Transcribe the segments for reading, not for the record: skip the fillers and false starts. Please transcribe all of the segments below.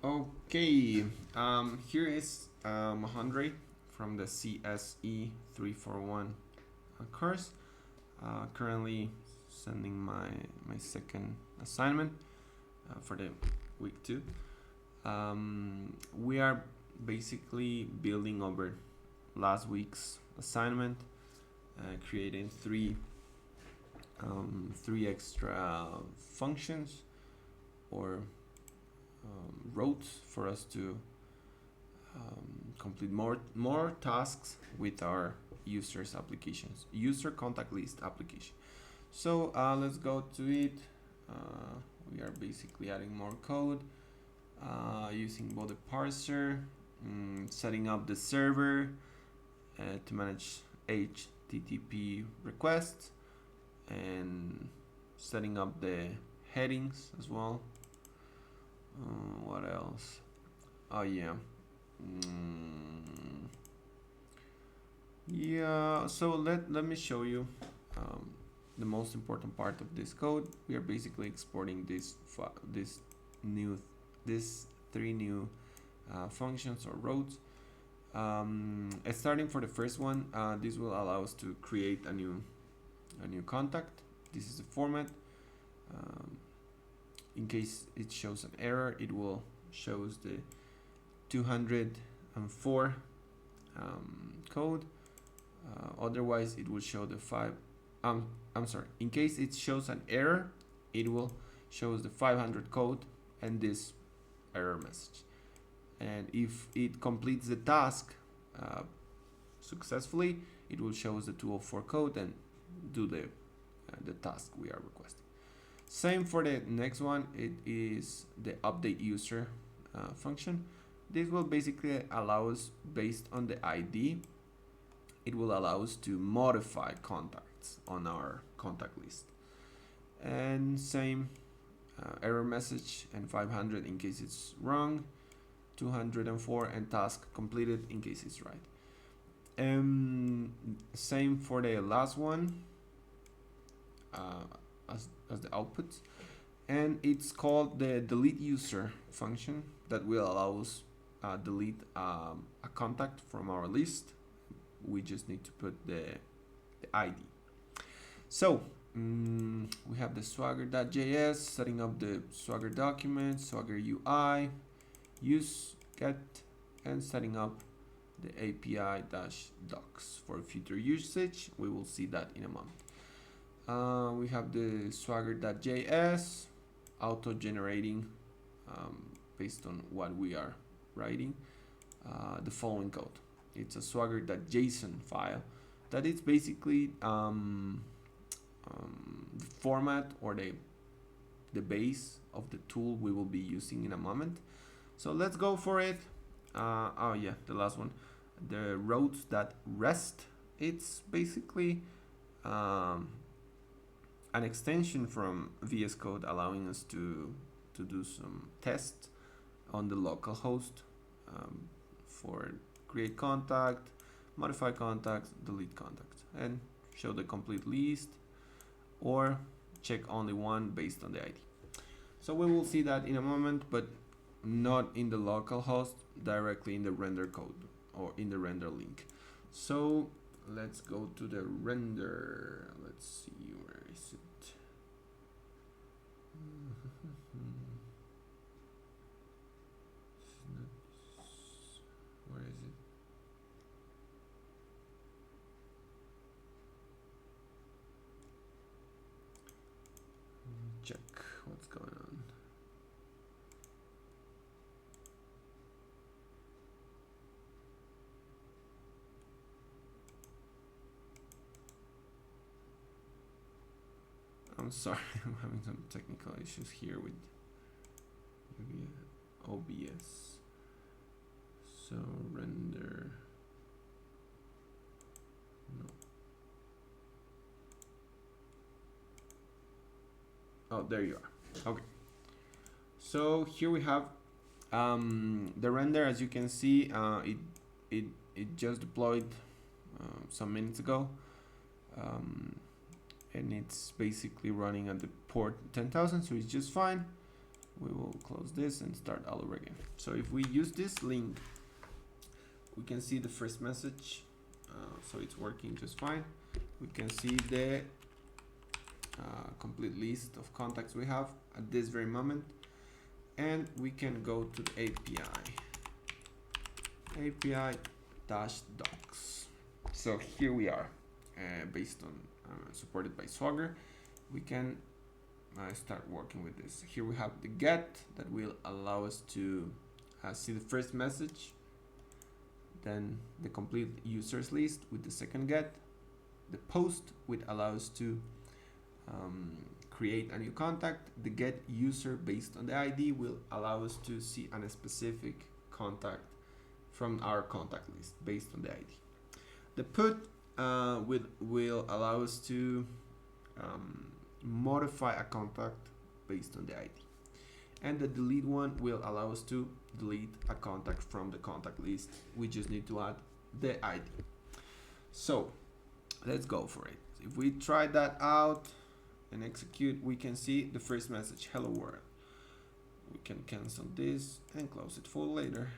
Okay, here is Andre from the CSE341 course. Currently sending my second assignment for the week 2. We are basically building over last week's assignment, creating three extra functions or routes for us to complete more tasks with our users applications, user contact list application. So let's go to it. We are basically adding more code using both the parser, setting up the server to manage HTTP requests, and setting up the headings as well. What else? Oh yeah. Yeah, so let me show you the most important part of this code. We are basically exporting these three new functions or routes. Starting for the first one, this will allow us to create a new contact. This is the format. In case it shows an error, it will shows the 204 code. Otherwise, it will show the I'm sorry. In case it shows an error, it will shows the 500 code and this error message. And if it completes the task successfully, it will show us the 204 code and do the task we are requesting. Same for the next one. It is the update user function. This will basically allow us, based on the ID, it will allow us to modify contacts on our contact list. And same error message and 500 in case it's wrong, 204 and task completed in case it's right. Same for the last one as the outputs, and it's called the delete user function that will allow us delete a contact from our list. We just need to put the ID. So we have the swagger.js, setting up the Swagger document, Swagger UI, use get, and setting up the API-docs for future usage. We will see that in a moment. We have the swagger.js, auto-generating based on what we are writing the following code. It's a swagger.json file that is basically the format or the base of the tool we will be using in a moment. So let's go for it. Oh yeah, the last one, the routes.rest. It's basically an extension from VS Code, allowing us to do some tests on the local host for create contact, modify contacts, delete contacts, and show the complete list or check only one based on the ID. So we will see that in a moment, but not in the local host, directly in the render code or in the render link. So let's go to the render. Let's see, where is it? Where is it? Check what's going on. I'm sorry, I'm having some technical issues here with OBS. So render. No. Oh, there you are. Okay. So here we have the render. As you can see, it just deployed some minutes ago. And it's basically running at the port 10,000, so it's just fine. We will close this and start all over again. So if we use this link, we can see the first message. So it's working just fine. We can see the complete list of contacts we have at this very moment, and we can go to the API-docs. So here we are, based on supported by Swagger. We can start working with this. Here we have the get that will allow us to see the first message, then the complete users list with the second get, the post which allows to create a new contact. The get user based on the ID will allow us to see a specific contact from our contact list based on the ID. The put will allow us to modify a contact based on the ID. And the delete one will allow us to delete a contact from the contact list. We just need to add the ID. So let's go for it. If we try that out and execute, we can see the first message, hello world. We can cancel this and close it for later.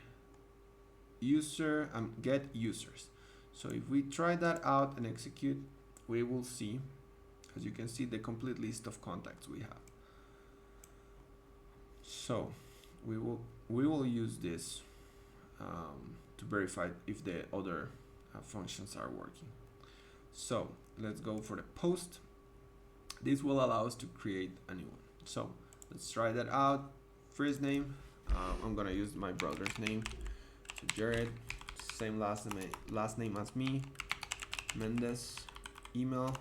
User get users. So if we try that out and execute, we will see, as you can see, the complete list of contacts we have. So we will use this to verify if the other functions are working. So let's go for the post. This will allow us to create a new one. So let's try that out. First name, I'm gonna use my brother's name. So Jared, same last name as me. Mendez. Email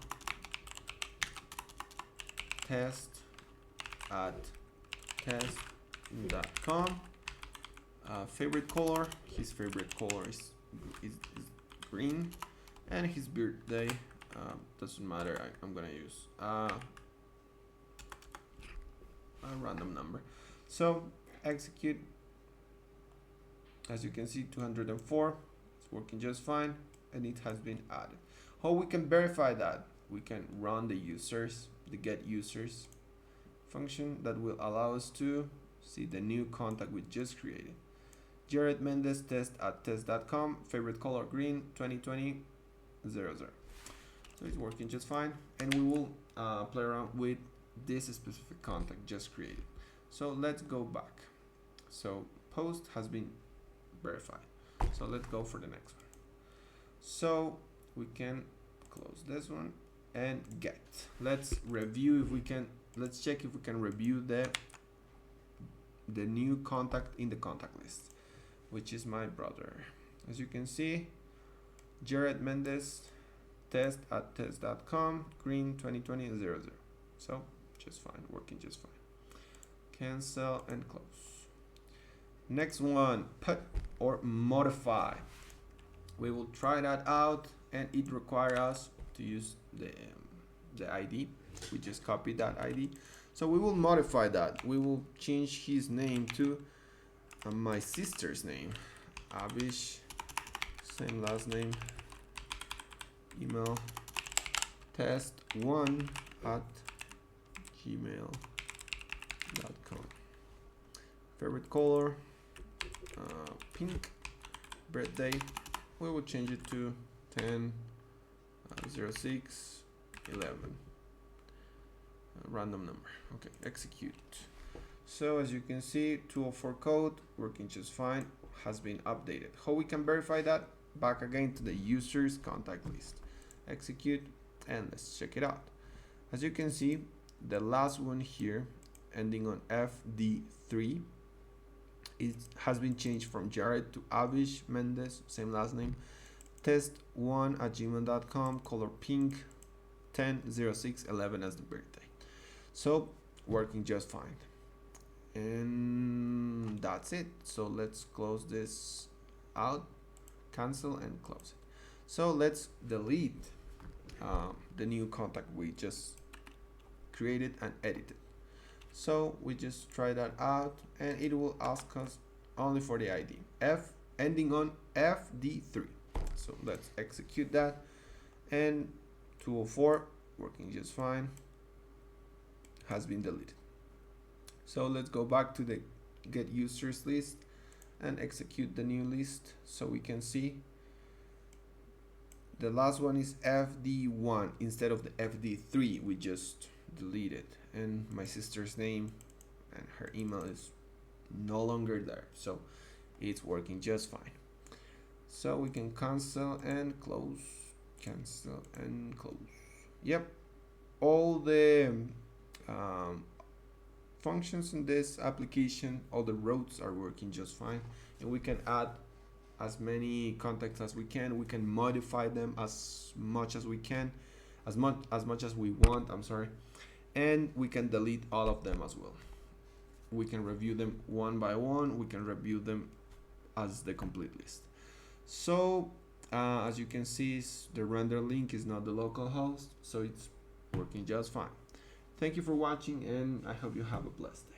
test@test.com. Favorite color, his favorite color is green, and his birthday doesn't matter. I'm gonna use a random number. So execute. As you can see, 204. It's working just fine, and it has been added. How we can verify that? We can run the get users function that will allow us to see the new contact we just created. Jared Mendez test@test.com. Favorite color green, 2020 00. So it's working just fine, and we will play around with this specific contact just created. So let's go back. So post has been verified. So let's go for the next one. So we can close this one and get. Let's review if we can. Let's check if we can review the new contact in the contact list, which is my brother. As you can see, Jared Mendez test@test.com, green, 2020 00. So just fine, working just fine. Cancel and close. Next one, put or modify. We will try that out, and it requires us to use the ID. We just copied that ID. So we will modify that. We will change his name to my sister's name, Abish, same last name, email test1@gmail.com. Favorite color, pink. Birthday, we will change it to 10/06/11. Random number. Okay, execute. So as you can see, 204 code working just fine, has been updated. How we can verify that? Back again to the users contact list. Execute, and let's check it out. As you can see, the last one here ending on FD3, it has been changed from Jared to Avish Mendez, same last name, test1@gmail.com, color pink, 10/06/11 as the birthday. So working just fine, and that's it. So let's close this out, cancel and close it. So let's delete the new contact we just created and edited. So we just try that out, and it will ask us only for the ID ending on FD3. So let's execute that, and 204 working just fine, has been deleted. So let's go back to the get users list and execute the new list so we can see the last one is FD1 instead of the FD3 we just deleted, and my sister's name and her email is no longer there, so it's working just fine. So we can cancel and close, cancel and close. Yep, all the functions in this application, all the routes are working just fine, and we can add as many contacts as we can. We can modify them as much as we can, as much as we want, I'm sorry, and we can delete all of them as well. We can review them one by one. We can review them as the complete list. So as you can see, the render link is not the local host, so it's working just fine. Thank you for watching, and I hope you have a blessed day.